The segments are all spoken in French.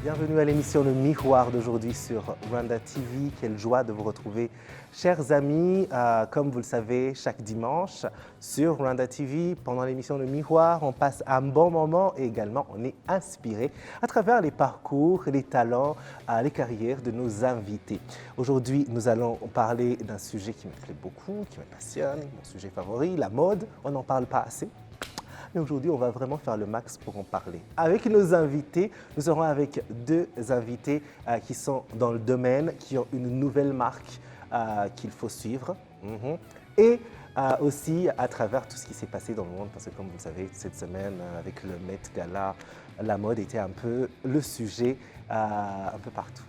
Bienvenue à l'émission Le Miroir d'aujourd'hui sur Rwanda TV. Quelle joie de vous retrouver, chers amis. Comme vous le savez, chaque dimanche sur Rwanda TV, pendant l'émission Le Miroir, on passe un bon moment et également on est inspiré à travers les parcours, les talents, les carrières de nos invités. Aujourd'hui, nous allons parler d'un sujet qui me plaît beaucoup, qui me passionne, mon sujet favori, la mode. On n'en parle pas assez. Mais aujourd'hui, on va vraiment faire le max pour en parler. Avec nos invités, nous serons avec deux invités qui sont dans le domaine, qui ont une nouvelle marque qu'il faut suivre. Et aussi à travers tout ce qui s'est passé dans le monde, parce que comme vous le savez, cette semaine, avec le Met Gala, la mode était un peu le sujet un peu partout.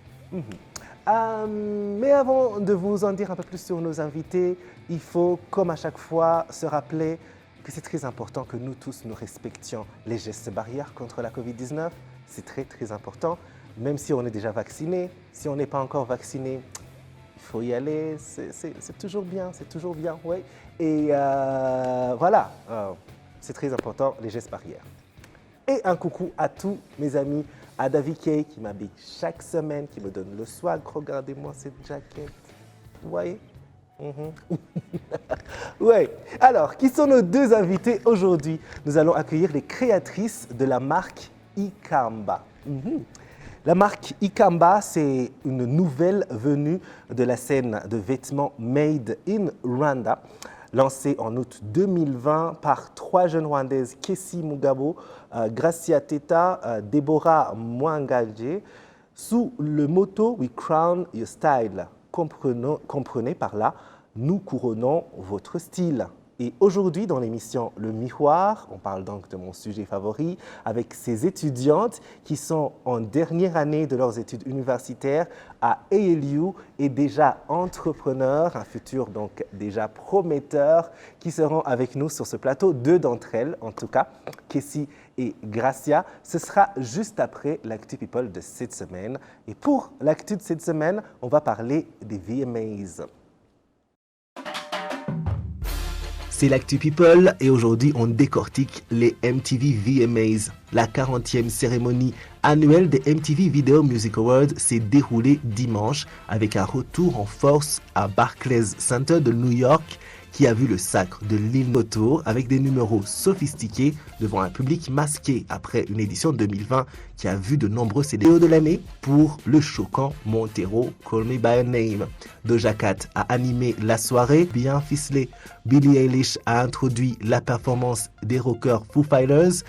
Mais avant de vous en dire un peu plus sur nos invités, il faut, comme à chaque fois, se rappeler que c'est très important que nous tous nous respections les gestes barrières contre la Covid-19. C'est très, très important. Même si on est déjà vacciné, si on n'est pas encore vacciné, il faut y aller. C'est toujours bien, oui. Et voilà, c'est très important, les gestes barrières. Et un coucou à tous mes amis, à David Kay qui m'habille chaque semaine, qui me donne le swag. Regardez-moi cette jaquette. Vous voyez? Oui. Alors, qui sont nos deux invités aujourd'hui? Nous allons accueillir les créatrices de la marque Ikamba. La marque Ikamba, c'est une nouvelle venue de la scène de vêtements Made in Rwanda, lancée en août 2020 par trois jeunes Rwandaises, Kessi Mugabo, Gracia Teta, Deborah Mwangaje, sous le motto « We crown your style ». Comprenez par là, nous couronnons votre style. Et aujourd'hui, dans l'émission Le Miroir, on parle donc de mon sujet favori, avec ces étudiantes qui sont en dernière année de leurs études universitaires à ALU et déjà entrepreneurs, un futur donc déjà prometteur, qui seront avec nous sur ce plateau, deux d'entre elles en tout cas, Kessi et Gracia. Ce sera juste après l'Actu People de cette semaine. Et pour l'Actu de cette semaine, on va parler des VMAs. C'est l'Actu People et aujourd'hui on décortique les MTV VMAs. La 40e cérémonie annuelle des MTV Video Music Awards s'est déroulée dimanche avec un retour en force à Barclays Center de New York qui a vu le sacre de Lil Noto avec des numéros sophistiqués devant un public masqué après une édition 2020 qui a vu de nombreux CDO de l'année pour le choquant Montero Call Me By Your Name. Doja Cat a animé la soirée bien ficelée. Billie Eilish a introduit la performance des rockers Foo Fighters,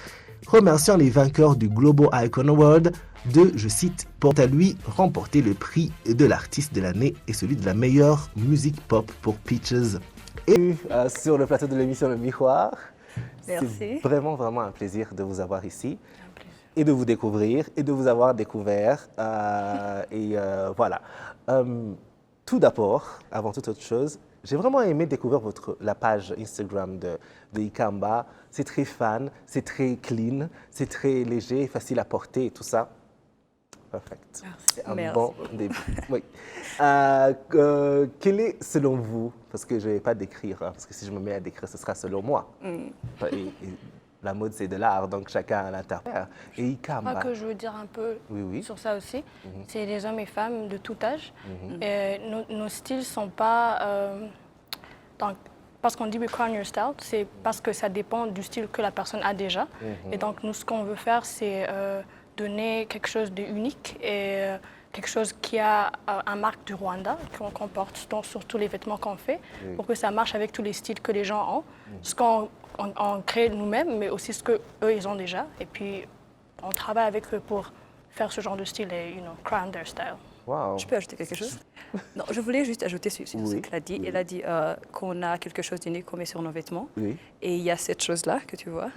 remerciant les vainqueurs du Global Icon Award de, je cite, pour à lui remporter le prix de l'artiste de l'année et celui de la meilleure musique pop pour Peaches. Et sur le plateau de l'émission Le Miroir. Merci. C'est vraiment, vraiment un plaisir de vous avoir ici et de vous découvrir et de vous avoir découvert. Voilà. Tout d'abord, avant toute autre chose, j'ai vraiment aimé découvrir la page Instagram de Ikamba. C'est très fan, c'est très clean, c'est très léger, facile à porter et tout ça. Perfect. C'est un bon début. Oui. Quel est, selon vous, parce que je ne vais pas décrire, parce que si je me mets à décrire, ce sera selon moi. Et la mode, c'est de l'art, donc chacun a l'interprète. Et Ikamba. Je crois que je veux dire un peu sur ça aussi. C'est des hommes et femmes de tout âge. Et nos styles ne sont pas... parce qu'on dit we crown your style, c'est parce que ça dépend du style que la personne a déjà. Et donc, nous, ce qu'on veut faire, c'est donner quelque chose d'unique et quelque chose qui a un marque du Rwanda qu'on porte sur tous les vêtements qu'on fait pour que ça marche avec tous les styles que les gens ont. Ce qu'on crée nous-mêmes, mais aussi ce qu'eux, ils ont déjà. Et puis, on travaille avec eux pour faire ce genre de style et, crown their style. Wow. Je peux ajouter quelque chose? Non, je voulais juste ajouter sur ce qu'elle a dit. Elle a dit qu'on a quelque chose d'unique qu'on met sur nos vêtements. Et il y a cette chose-là que tu vois.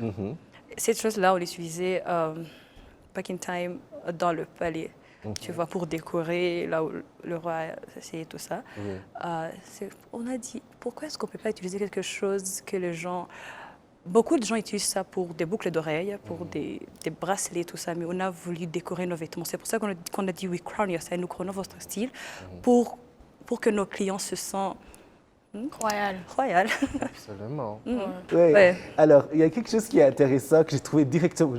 Cette chose-là, on l'utilisait back in time dans le palais. Tu vois, pour décorer là où le roi s'assied, tout ça. On a dit, pourquoi est-ce qu'on ne peut pas utiliser quelque chose que les gens... Beaucoup de gens utilisent ça pour des boucles d'oreilles, pour des bracelets, tout ça, mais on a voulu décorer nos vêtements. C'est pour ça qu'on a dit « We crown your style », nous couronnons votre style, pour que nos clients se sentent Royal. Royal. Absolument. Ouais. Ouais. Alors, il y a quelque chose qui est intéressant que j'ai trouvé directement.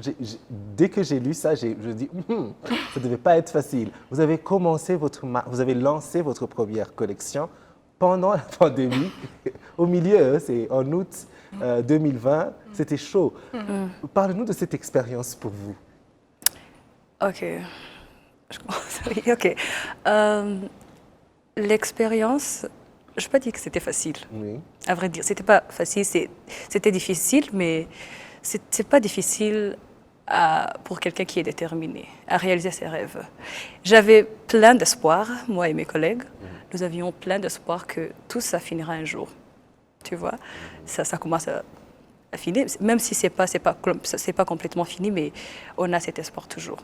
Dès que j'ai lu ça, je dis, ça ne devait pas être facile. Vous avez vous avez lancé votre première collection pendant la pandémie, au milieu, c'est en août 2020, c'était chaud. Parlez-nous de cette expérience pour vous. Ok. Je commence. Oui, ok. L'expérience, je ne peux pas dire que c'était facile. Oui. À vrai dire, c'était pas facile, c'était difficile, mais c'est pas difficile pour quelqu'un qui est déterminé à réaliser ses rêves. J'avais plein d'espoir, moi et mes collègues. Nous avions plein d'espoir que tout ça finira un jour. Tu vois, ça commence à finir, même si c'est pas complètement fini, mais on a cet espoir toujours.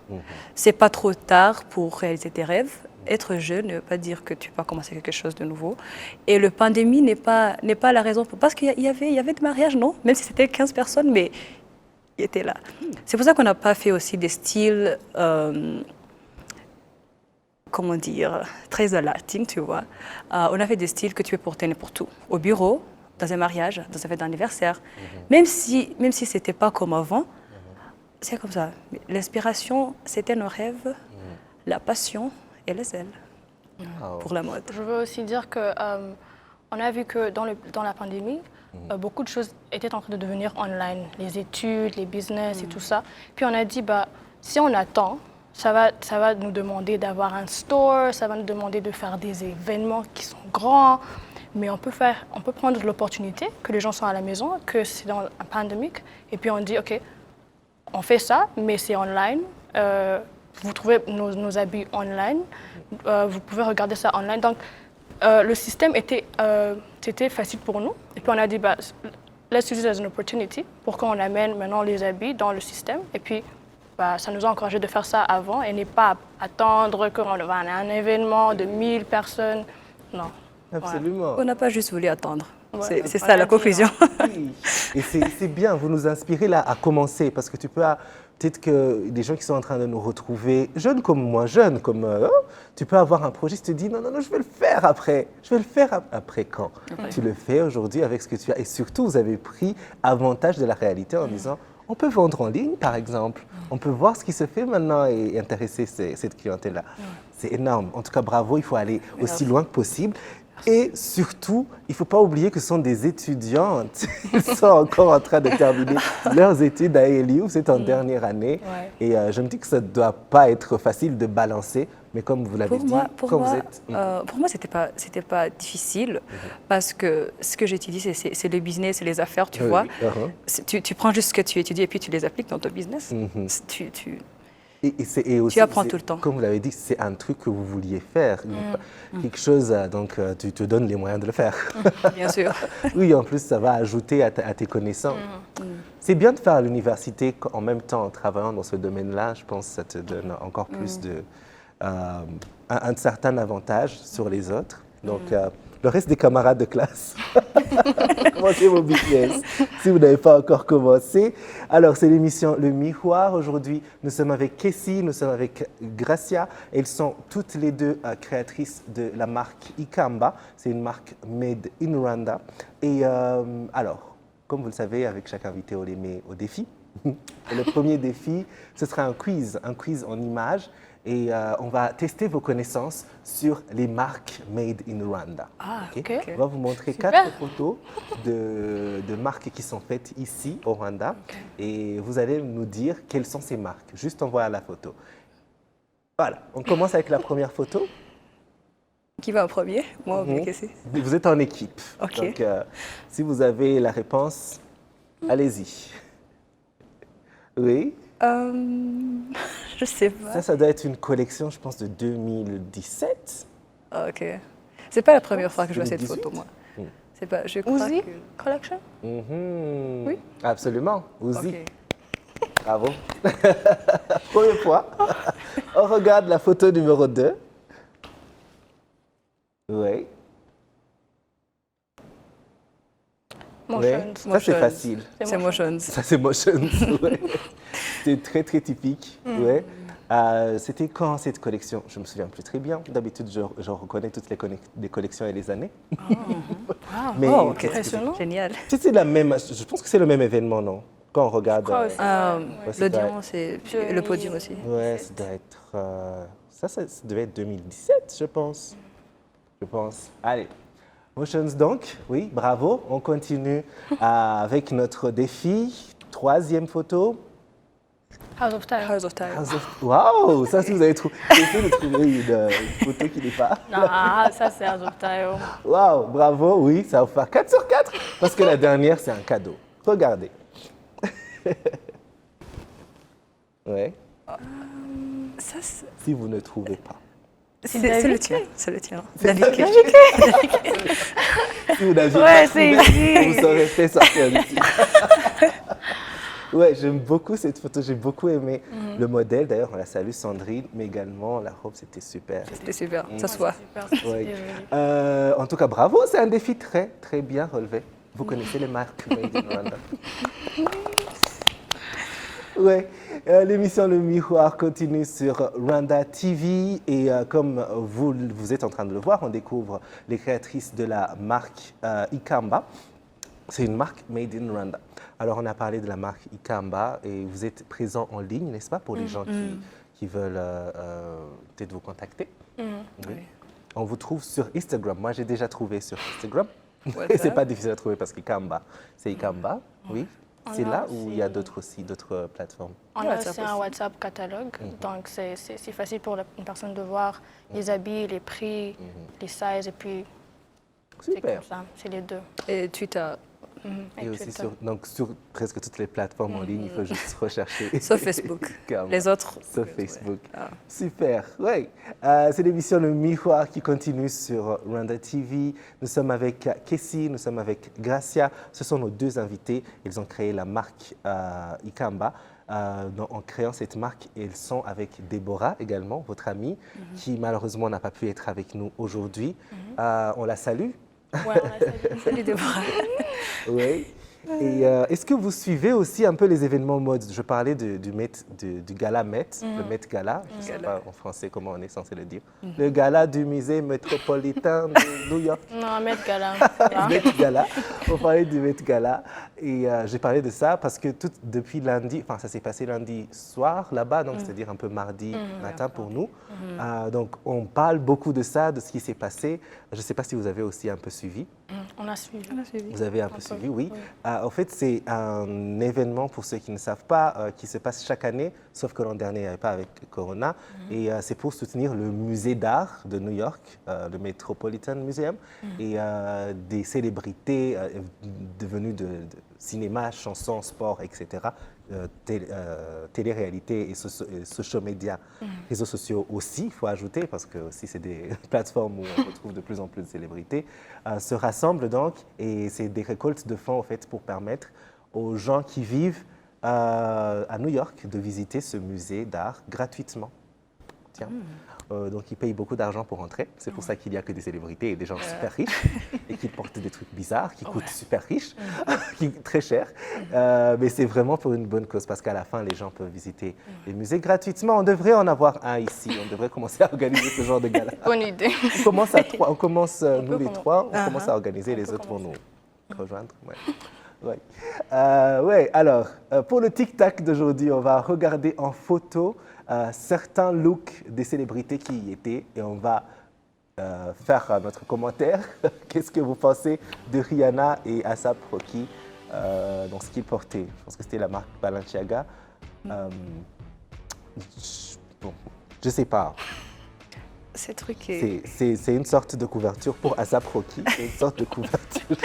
C'est pas trop tard pour réaliser tes rêves. Être jeune ne veut pas dire que tu peux pas commencer quelque chose de nouveau. Et la pandémie n'est pas la raison. Parce qu'il y avait des mariages, non? Même si c'était 15 personnes, mais ils étaient là. C'est pour ça qu'on n'a pas fait aussi des styles, comment dire, très latins, tu vois. On a fait des styles que tu peux porter n'importe où. Au bureau, dans un mariage, dans un fête d'anniversaire. Même si ce n'était pas comme avant, c'est comme ça. L'inspiration, c'était nos rêves, la passion et les ailes pour la mode. Je veux aussi dire que on a vu que dans la pandémie, beaucoup de choses étaient en train de devenir online, les études, les business et tout ça. Puis on a dit, si on attend, ça va nous demander d'avoir un store, ça va nous demander de faire des événements qui sont grands, mais on peut prendre l'opportunité que les gens sont à la maison, que c'est dans un pandémique, et puis on dit, OK, on fait ça, mais c'est online. Vous trouvez nos habits online, vous pouvez regarder ça online. Donc, le système c'était facile pour nous. Et puis, on a dit, let's use it as an opportunity pour qu'on amène maintenant les habits dans le système. Et puis, ça nous a encouragé de faire ça avant et ne pas attendre qu'on va à un événement de 1000 personnes. Non. Absolument. On n'a pas juste voulu attendre. Ouais. C'est ça la conclusion. Oui. Et c'est bien, vous nous inspirez là à commencer parce que peut-être que des gens qui sont en train de nous retrouver, jeunes comme moi, tu peux avoir un projet, tu te dis non, je vais le faire après. Je vais le faire après quand? Tu le fais aujourd'hui avec ce que tu as. Et surtout, vous avez pris avantage de la réalité en disant, on peut vendre en ligne, par exemple. On peut voir ce qui se fait maintenant et intéresser cette clientèle-là. C'est énorme. En tout cas, bravo, il faut aller aussi loin que possible. Et surtout, il ne faut pas oublier que ce sont des étudiantes. Elles sont encore en train de terminer leurs études à ALU. C'est en dernière année. Ouais. Et je me dis que ça ne doit pas être facile de balancer. Mais comme vous l'avez dit, pour moi, c'était pas difficile. Parce que ce que j'étudie, c'est le business, c'est les affaires, tu vois. Tu prends juste ce que tu étudies et puis tu les appliques dans ton business. Et aussi, tu apprends tout le temps. Comme vous l'avez dit, c'est un truc que vous vouliez faire. Quelque chose, donc tu te donnes les moyens de le faire. Bien sûr. Oui, en plus, ça va ajouter à tes connaissances. C'est bien de faire à l'université en même temps en travaillant dans ce domaine-là. Je pense que ça te donne encore plus un certain avantage sur les autres. Donc, le reste des camarades de classe, commencez vos business si vous n'avez pas encore commencé. Alors, c'est l'émission Le Miroir. Aujourd'hui, nous sommes avec Kessie, nous sommes avec Gracia. Elles sont toutes les deux créatrices de la marque Ikamba. C'est une marque made in Rwanda. Et alors, comme vous le savez, avec chaque invité, on les met au défi. Et le premier défi, ce sera un quiz en images. Et on va tester vos connaissances sur les marques made in Rwanda. On va vous montrer 4 photos de marques qui sont faites ici au Rwanda. Et vous allez nous dire quelles sont ces marques, juste en voyant la photo. Voilà, on commence avec la première photo. Qui va en premier? Moi, Vous êtes en équipe. Okay. Donc, si vous avez la réponse, allez-y. Oui. Je sais pas. Ça doit être une collection, je pense, de 2017. Ok. C'est pas la première fois que je vois cette photo, moi. C'est pas. Je crois Uzi que... Collection. Oui. Absolument. Uzi. Okay. Bravo. Première fois. On regarde la photo numéro 2. Oui. Motions. Ça, c'est facile. C'est Motions. Ça, c'est Motions. Ouais. C'est très, très typique. Ouais. C'était quand cette collection? Je me souviens plus très bien. D'habitude, je reconnais toutes les collections et les années. Mais impressionnant. Génial. C'est la même. Je pense que c'est le même événement, non? Quand on regarde. L'audience et le podium aussi. Ouais, ça doit être. Ça devait être 2017, je pense. Allez. Motions donc, oui, bravo. On continue avec notre défi. 3e photo. House of Style. House of Style. Waouh, ça si vous avez trouvé. Essayez de trouver une photo qui n'est pas. Non, ça c'est House of Style. Waouh, bravo, oui, ça va vous faire 4 sur 4 parce que la dernière c'est un cadeau. Regardez. Ouais. Ça, si vous ne trouvez pas. C'est le tien. C'est le tien. David Cage. Si vous n'aviez pas trouvé, vous saurez fait sortir d'ici. Ouais, j'aime beaucoup cette photo, j'ai beaucoup aimé le modèle. D'ailleurs, on la salue Sandrine, mais également la robe, c'était super. C'était super, ça se voit. Ouais. En tout cas, bravo, c'est un défi très, très bien relevé. Vous connaissez les marques Made in Rwanda. Ouais, l'émission Le Miroir continue sur Rwanda TV et comme vous êtes en train de le voir, on découvre les créatrices de la marque Ikamba. C'est une marque Made in Rwanda. Alors, on a parlé de la marque Ikamba et vous êtes présent en ligne, n'est-ce pas, pour les gens qui veulent peut-être vous contacter. Oui. On vous trouve sur Instagram. Moi, j'ai déjà trouvé sur Instagram. Et c'est pas difficile à trouver parce qu'Ikamba, c'est Ikamba, oui. C'est là où il y a d'autres plateformes. On a aussi un WhatsApp catalogue, donc c'est facile pour une personne de voir les habits, les prix, les sizes, et puis c'est comme ça, c'est les deux. Et Twitter. Et aussi sur presque toutes les plateformes en ligne, il faut juste rechercher. Sauf Facebook. Les autres. Sauf Facebook. Super. Ouais. C'est l'émission Le Miroir qui continue sur Rwanda TV. Nous sommes avec Kessie, nous sommes avec Gracia. Ce sont nos 2 invités. Ils ont créé la marque Ikamba. En créant cette marque, ils sont avec Déborah également, votre amie, qui malheureusement n'a pas pu être avec nous aujourd'hui. On la salue. Ouais, on la salue. Salut Déborah. Oui. Et est-ce que vous suivez aussi un peu les événements mode? Je parlais du gala Met, le Met Gala, je ne sais pas en français comment on est censé le dire. Le gala du musée métropolitain de New York. Non, Met Gala. Met Gala. On parlait du Met Gala. Et j'ai parlé de ça parce que depuis lundi, enfin ça s'est passé lundi soir là-bas, donc c'est-à-dire un peu mardi matin pour nous. Donc on parle beaucoup de ça, de ce qui s'est passé. Je ne sais pas si vous avez aussi un peu suivi. On a suivi. Vous avez un peu suivi, oui. En fait, c'est un événement, pour ceux qui ne savent pas, qui se passe chaque année, sauf que l'an dernier, il n'y avait pas avec Corona. Et c'est pour soutenir le musée d'art de New York, le Metropolitan Museum, et des célébrités devenues de cinéma, chansons, sport, etc., télé-réalité et social media, réseaux sociaux aussi, il faut ajouter, parce que aussi c'est des plateformes où on retrouve de plus en plus de célébrités, se rassemblent donc, et c'est des récoltes de fonds en fait, pour permettre aux gens qui vivent à New York de visiter ce musée d'art gratuitement. Tiens. Donc ils payent beaucoup d'argent pour entrer. C'est pour ça qu'il n'y a que des célébrités et des gens super riches et qui portent des trucs bizarres, qui coûtent super riches, très cher. Mais c'est vraiment pour une bonne cause parce qu'à la fin, les gens peuvent visiter les musées gratuitement. On devrait en avoir un ici. On devrait commencer à organiser ce genre de gala. Bonne idée. On commence à 3. On commence, nous les 3, on commence à organiser, les autres vont nous rejoindre. Ouais, alors, pour le tic-tac d'aujourd'hui, on va regarder en photo certains looks des célébrités qui y étaient et on va faire notre commentaire. Qu'est-ce que vous pensez de Rihanna et A$AP Rocky dans ce qu'ils portaient? Je pense que c'était la marque Balenciaga. Bon, je sais pas. C'est truqué. C'est une sorte de couverture pour A$AP Rocky. C'est une sorte de couverture.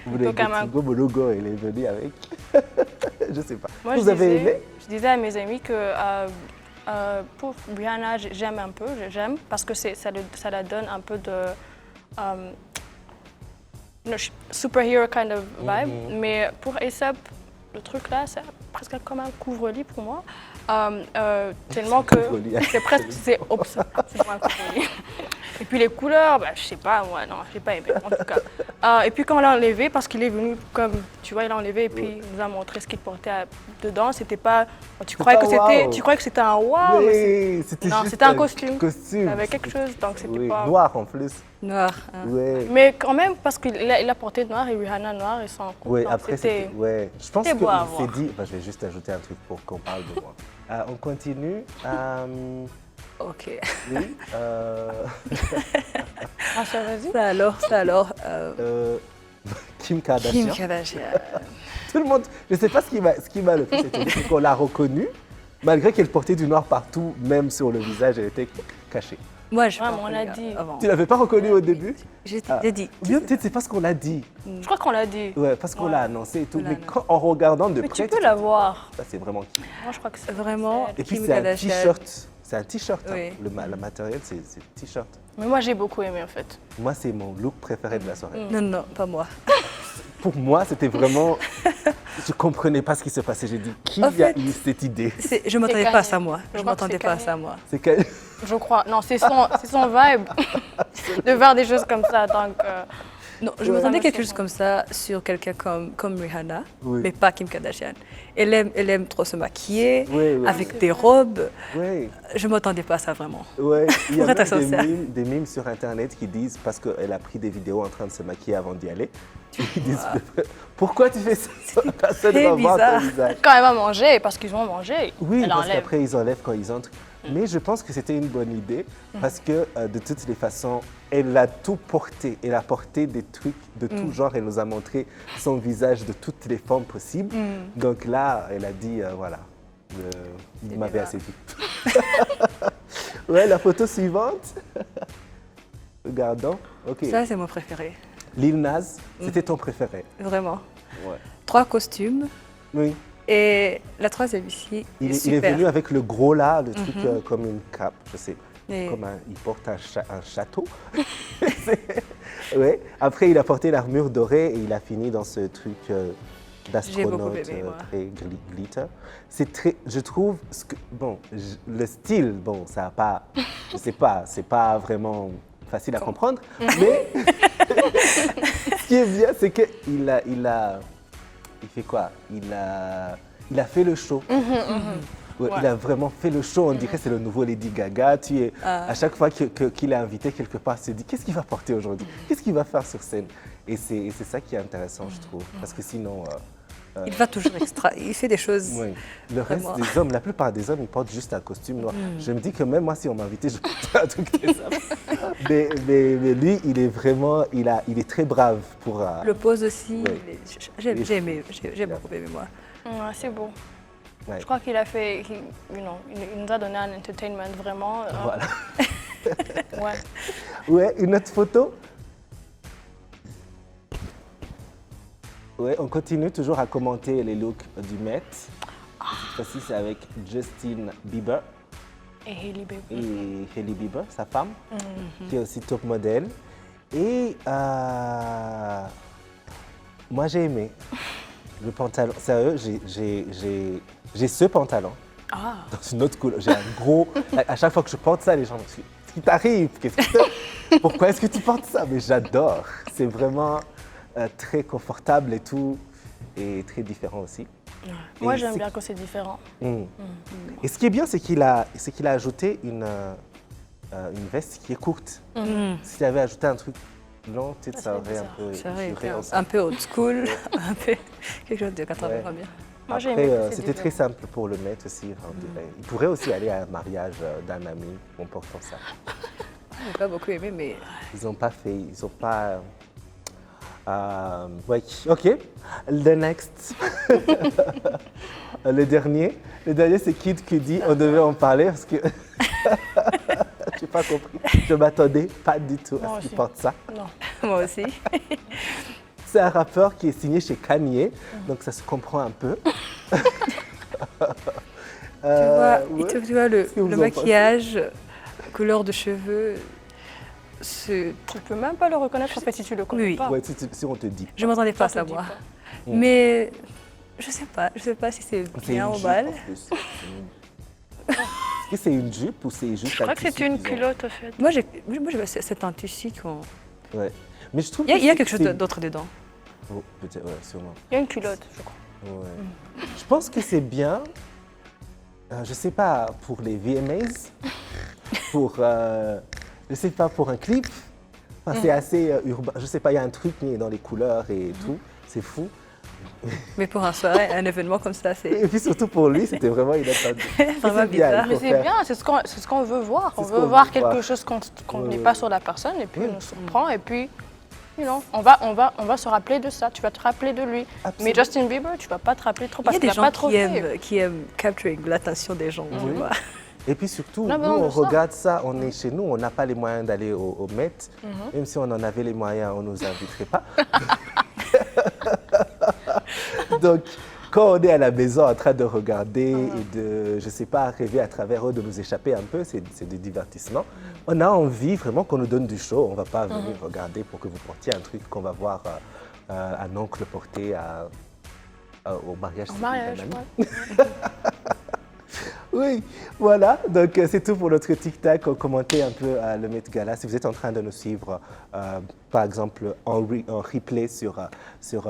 Vous voulez mon logo, il est venu avec. Je sais pas. Moi, vous avez aimé? Je disais à mes amis que pour Rihanna, j'aime un peu, parce que ça la donne un peu de superhero kind of vibe. Mais pour A$AP, le truc là, c'est presque comme un couvre-lit pour moi. Tellement que c'est presque, c'est vraiment un couvre-lit. Et puis les couleurs, bah, je sais pas, moi, non, j'ai pas aimé. En tout cas, Et puis quand on l'a enlevé, parce qu'il est venu comme, tu vois, il l'a enlevé et puis il nous a montré ce qu'il portait dedans. C'était pas, tu croyais que c'était un wow, Oui, mais c'était un costume. Costume. Il avait quelque chose, donc c'était pas... Noir en plus. Noir. Hein. Oui. Mais quand même, parce qu'il a porté noir et Rihanna noir, ils sont en couple. Oui, après c'était... Ouais. Je pense qu'il beau à s'est dit... je vais juste ajouter un truc pour qu'on parle de moi. On continue. Ok. Oui. Ça alors. Kim Kardashian. Kim Kardashian. Tout le monde... Je ne sais pas ce qui m'a le plus étonné, c'est qu'on l'a reconnue, malgré qu'elle portait du noir partout, même sur le visage, elle était cachée. Moi, je on l'a dit. Avant. Tu ne l'avais pas reconnue au début? J'ai dit. Bien, peut-être c'est parce qu'on l'a dit. Je crois qu'on l'a dit. Ouais, parce qu'on l'a annoncé et tout. Mais en regardant de Mais près... tu peux la voir. Ça, c'est vraiment qui. Moi, je crois que c'est Vraiment. Et puis Kim c'est un Kardashian. t-shirt. C'est un t-shirt. Oui. Hein. Le matériel, c'est t-shirt. Mais moi, j'ai beaucoup aimé en fait. Moi, c'est mon look préféré de la soirée. Non, pas moi. Pour moi, c'était vraiment... Je ne comprenais pas ce qui se passait. J'ai dit, qui a eu cette idée? Je ne m'attendais pas à ça, Kanye. moi. Je Je crois m'attendais que pas à c'est ça, moi. C'est que... Je crois. Non, c'est son vibe de faire des choses comme ça. Donc, Non, je m'attendais à quelque chose comme ça sur quelqu'un comme Rihanna, Oui. mais pas Kim Kardashian. Elle aime trop se maquiller, Oui. avec des robes. Oui. Je ne m'attendais pas à ça, vraiment. Ouais, il y a Pour être même sincère. des mimes sur Internet qui disent, parce qu'elle a pris des vidéos en train de se maquiller avant d'y aller, ils disent, pourquoi tu fais ça? Personne ne va voir ton bizarre. visage. quand elle va manger, parce qu'ils vont manger, Oui, elle parce enlève. qu'après, ils enlèvent quand ils entrent. Mais je pense que c'était une bonne idée parce que de toutes les façons, elle a tout porté. Elle a porté des trucs de tout genre. Elle nous a montré son visage de toutes les formes possibles. Donc là, elle a dit, voilà, vous m'avez assez vu. Ouais, la photo suivante. Regardons. OK. Ça, c'est mon préféré. Lil Nas, c'était ton préféré. Vraiment. Ouais. 3 costumes. Oui. Et la troisième ici, Il est super. venu avec le gros là, le truc comme une cape, je sais. Et- Comme il porte un château. Ouais. Après, il a porté l'armure dorée et il a fini dans ce truc J'ai d'astronaute beaucoup aimé, moi. très glitter. C'est très, je trouve, le style, bon, ça a pas, je sais pas, c'est pas vraiment facile à comprendre, mais ce qui est bien, c'est qu'il il fait quoi? Il a fait le show. Ouais, il a vraiment fait le show. On dirait que c'est le nouveau Lady Gaga. À chaque fois qu'il est invité quelque part, il se dit qu'est-ce qu'il va porter aujourd'hui? Qu'est-ce qu'il va faire sur scène? Et c'est ça qui est intéressant, je trouve. Parce que sinon, Il va toujours extra. Il fait des choses. oui, le reste Vraiment. des hommes, la plupart des hommes, ils portent juste un costume noir. Je me dis que même moi, si on m'invitait, je porterais un truc très simple. mais lui, il est vraiment, il est très brave pour... Le pose aussi. Oui. J'ai aimé. J'ai beaucoup aimé, moi. Ouais, c'est beau. Ouais. Je crois qu'il a fait, il nous a donné un entertainment vraiment. Voilà. Ouais. Ouais, une autre photo. Ouais, on continue toujours à commenter les looks du Met. Cette fois-ci, c'est avec Justin Bieber Et Hailey Bieber. et Hailey Bieber, sa femme, qui est aussi top modèle. Et moi, j'ai aimé le pantalon. Sérieux, j'ai ce pantalon dans une autre couleur. J'ai un gros... À chaque fois que je porte ça, les gens me disent « Qu'est-ce qui t'arrive? Pourquoi est-ce que tu portes ça ?» Mais j'adore. C'est vraiment très confortable et tout, et très différent aussi. Moi, Et j'aime c'est- bien quand c'est différent. Et ce qui est bien, c'est qu'il a ajouté une veste qui est courte. S'il avait ajouté un truc long, peut-être ça aurait un peu... Ça aurait été duré un peu old school, un peu quelque chose de 80 Ouais. pas bien. Moi, j'ai Après, aimé que c'est c'était très différent. simple pour le mettre aussi. On dirait. Il pourrait aussi aller à un mariage d'un ami en portant ça. J'ai pas beaucoup aimé, mais Ils n'ont pas fait, ils n'ont pas... ouais, ok. The next. Le dernier c'est Kid Cudi. On devait en parler parce que... Je n'ai pas compris. Je m'attendais pas du tout Moi à ce qu'il aussi. porte ça. Non. moi aussi. C'est un rappeur qui est signé chez Kanye, donc ça se comprend un peu. Tu vois Qu'est-ce que vous le en maquillage, couleur de cheveux, ce... Tu peux même pas le reconnaître en fait si tu le connais Oui. pas. Ouais, si on te dit. Je m'attendais pas à Ça ça, te dit moi. quoi? Mais je sais pas si c'est C'est bien une ou jupe, mal. en plus. Est-ce que c'est une jupe ou c'est juste Je crois que c'est une culotte en fait. Moi, c'est un tissu Ouais. Mais je trouve Il y a que quelque chose c'est- d'autre dedans. Oh, peut-être, ouais, sûrement. Il y a une culotte, je crois. Ouais. Je pense que c'est bien, je sais pas, pour les VMAs, pour, je sais pas, pour un clip. Enfin, c'est assez urbain. Je sais pas, il y a un truc qui est dans les couleurs et tout. C'est fou. Mais pour un soirée, un événement comme ça, c'est Et puis surtout pour lui, c'était vraiment inattendu. vraiment C'est bien, bizarre. il Mais faut c'est faire. bien, c'est ce qu'on veut voir. C'est On ce veut qu'on voir veut quelque voir. chose qu'on Ouais, n'est ouais. pas sur la personne et puis Ouais. on nous surprend et puis, on va se rappeler de ça. Tu vas te rappeler de lui. Absolument. Mais Justin Bieber, tu vas pas te rappeler trop Il y parce a qu'il des n'a pas gens trop qui fait. qui aiment capturing l'attention des gens, tu vois. Et puis surtout, On a nous, besoin on de ça. regarde ça, on est chez nous, on n'a pas les moyens d'aller au Met. Même si on en avait les moyens, on ne nous inviterait pas. Donc, quand on est à la maison en train de regarder et de, je sais pas, rêver à travers eux, de nous échapper un peu, c'est du divertissement. On a envie vraiment qu'on nous donne du show. On ne va pas venir regarder pour que vous portiez un truc qu'on va voir un oncle porter au mariage. En d'un mariage, ami. ouais. Oui, voilà. Donc, c'est tout pour notre tic-tac. Commentez un peu le Met Gala. Si vous êtes en train de nous suivre, par exemple, en replay sur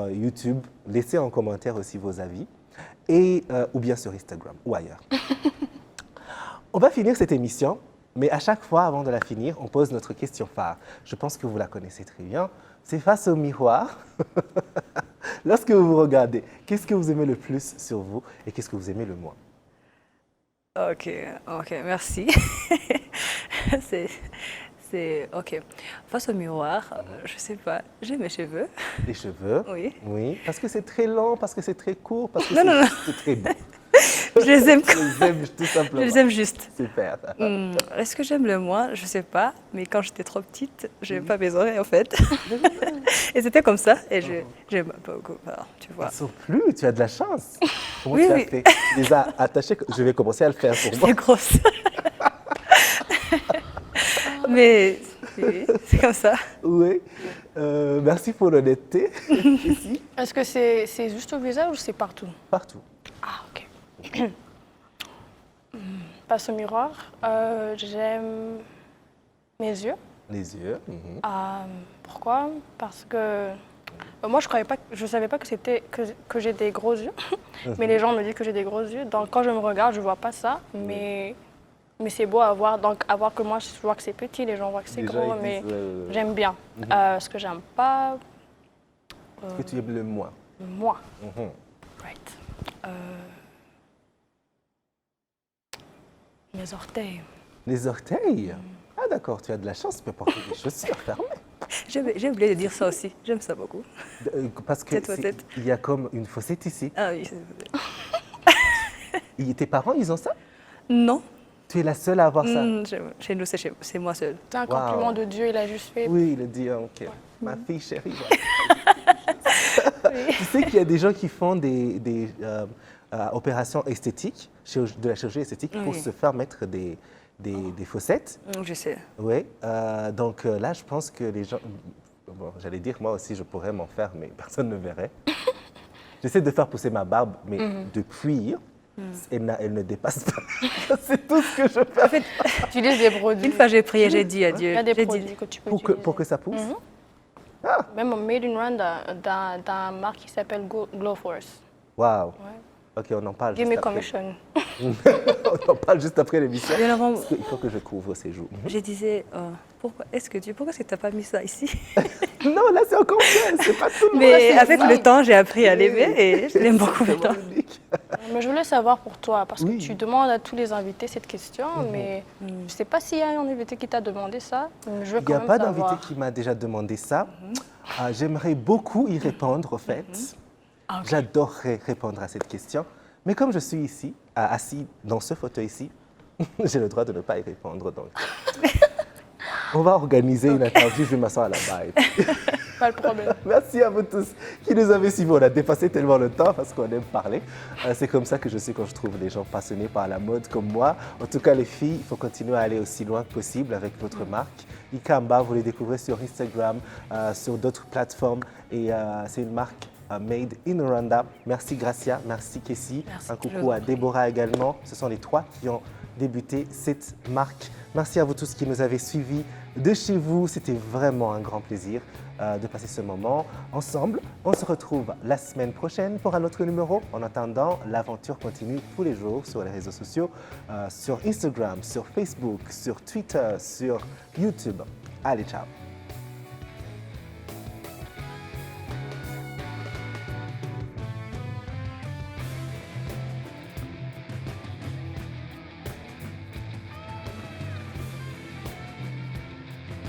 YouTube, laissez en commentaire aussi vos avis. Et, ou bien sur Instagram ou ailleurs. On va finir cette émission, mais à chaque fois, avant de la finir, on pose notre question phare. Je pense que vous la connaissez très bien. C'est face au miroir. Lorsque vous vous regardez, qu'est-ce que vous aimez le plus sur vous et qu'est-ce que vous aimez le moins? Ok, merci. c'est ok. Face au miroir, je sais pas, j'ai mes cheveux. Les cheveux? Oui. Oui. Parce que c'est très long, parce que c'est très court, parce que Non. c'est très beau. Je les aime. Je les aime tout Je simplement. les aime juste. Super. Est-ce que j'aime le moins? Je sais pas, mais quand j'étais trop petite, j'aimais pas mes oreilles en fait. Et c'était comme ça, et j'aime pas beaucoup. Alors, tu vois. Ils sont plus, tu as de la chance. Comment Oui, tu as oui. fait? Tu les as attachés. Je vais commencer à le faire pour moi. C'est grosse. Mais oui, c'est comme ça. Oui. Merci pour l'honnêteté. Ici, Est-ce que c'est juste au visage ou c'est partout? partout. Ah, ok. Face au miroir, j'aime mes yeux. Les yeux. Mhm. Pourquoi? Parce que moi, je savais pas que j'ai des gros yeux, mais les gens me disent que j'ai des gros yeux. Donc, quand je me regarde, je vois pas ça, mais c'est beau à voir. Donc, à voir que moi, je vois que c'est petit, les gens voient que c'est Les gens, gros, ils mais disent, j'aime bien. Ce que j'aime pas, Ce que tu aimes le moins. moi. Mhm. Right. Mes orteils. Les orteils. Ah d'accord, tu as de la chance, tu peux porter des chaussures fermées. J'ai oublié de dire ça aussi. J'aime ça beaucoup. Parce que Cette fossette. il y a comme une fossette ici. Ah oui. Et tes parents, ils ont ça? Non. Tu es la seule à avoir ça? Chez nous, c'est moi seule. C'est un Wow. compliment de Dieu, il a juste fait. Oui, il a dit, ok, ma fille chérie. Tu sais qu'il y a des gens qui font des opérations esthétiques, de la chirurgie esthétique, pour Oui. se faire mettre des fossettes. Je sais. Oui, donc là, je pense que les gens... Bon, j'allais dire, moi aussi, je pourrais m'en faire, mais personne ne verrait. J'essaie de faire pousser ma barbe, mais de cuir. Elle ne dépasse pas. C'est tout ce que je fais. En fait, Tu utilises des produits. une fois, j'ai prié, j'ai dit à Il Dieu. y a des J'ai produits dit, que tu peux Pour que ça pousse. Même au Made in Rwanda, dans une marque qui s'appelle Glow Force. Waouh. Ouais. Ok, on en parle Give me juste après. commission. On en parle juste après l'émission. bien avant, Parce qu'il faut que je couvre ces joues. je disais, pourquoi est-ce que tu n'as pas mis ça ici? Non, là, c'est encore mieux. C'est pas tout le monde. Mais là, avec c'est le ça. temps, j'ai appris à l'aimer et je l'aime C'est beaucoup vraiment maintenant. unique. Mais je voulais savoir pour toi, parce Oui. que tu demandes à tous les invités cette question, mais je ne sais pas s'il y a un invité qui t'a demandé ça. Mais je veux Il n'y quand a même pas savoir. d'invité qui m'a déjà demandé ça. J'aimerais beaucoup y répondre, en fait. Ah, ok. J'adorerais répondre à cette question. Mais comme je suis ici, assis dans ce fauteuil-ci, j'ai le droit de ne pas y répondre. Donc, on va organiser une interview, je vais m'asseoir là-bas. et puis- Pas le problème. Merci à vous tous qui nous avez suivis. On a dépassé tellement le temps parce qu'on aime parler. C'est comme ça que je sais quand je trouve des gens passionnés par la mode comme moi. En tout cas, les filles, il faut continuer à aller aussi loin que possible avec votre marque. Ikamba, vous les découvrez sur Instagram, sur d'autres plateformes. Et c'est une marque Made in Rwanda. Merci Gracia, merci Kessie. Merci. Un coucou à Déborah également. Ce sont les trois qui ont débuté cette marque Merci à vous tous qui nous avez suivis de chez vous. C'était vraiment un grand plaisir de passer ce moment ensemble. On se retrouve la semaine prochaine pour un autre numéro. En attendant, l'aventure continue tous les jours sur les réseaux sociaux, sur Instagram, sur Facebook, sur Twitter, sur YouTube. Allez, ciao!